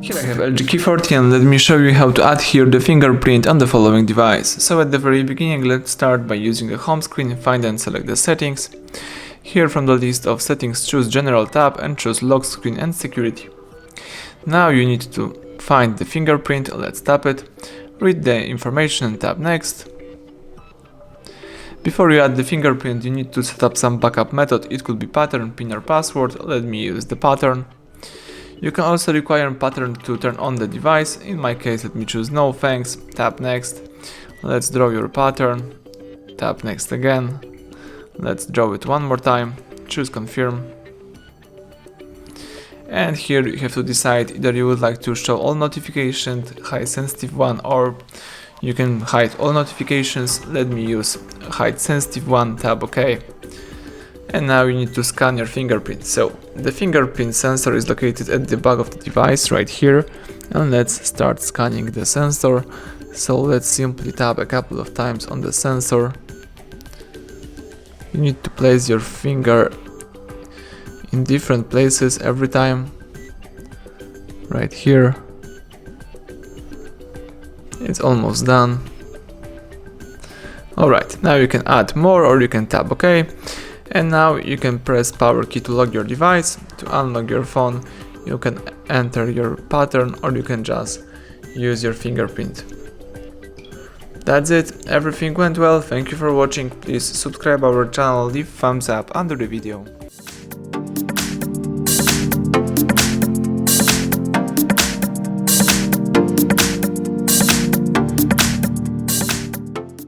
Here I have LG K40 and let me show you how to add here the fingerprint on the following device. So at the very beginning, let's start by using the home screen, find and select the settings. Here from the list of settings, choose General tab and choose Lock Screen and Security. Now you need to find the fingerprint, let's tap it, read the information and tap Next. Before you add the fingerprint, you need to set up some backup method. It could be pattern, pin or password. Let me use the pattern. You can also require a pattern to turn on the device. In my case, let me choose no thanks, tap Next. Let's draw your pattern, tap Next again. Let's draw it one more time, choose confirm. And here you have to decide either you would like to show all notifications, hide sensitive one, or you can hide all notifications. Let me use hide sensitive one, tap OK. And now you need to scan your fingerprint. So the fingerprint sensor is located at the back of the device right here, and let's start scanning the sensor. So let's simply tap a couple of times on the sensor. You need to place your finger in different places every time. Right here. It's almost done. Alright, now you can add more or you can tap OK. And now you can press power key to lock your device. To unlock your phone, you can enter your pattern or you can just use your fingerprint. That's it, everything went well, thank you for watching, please subscribe our channel, leave thumbs up under the video.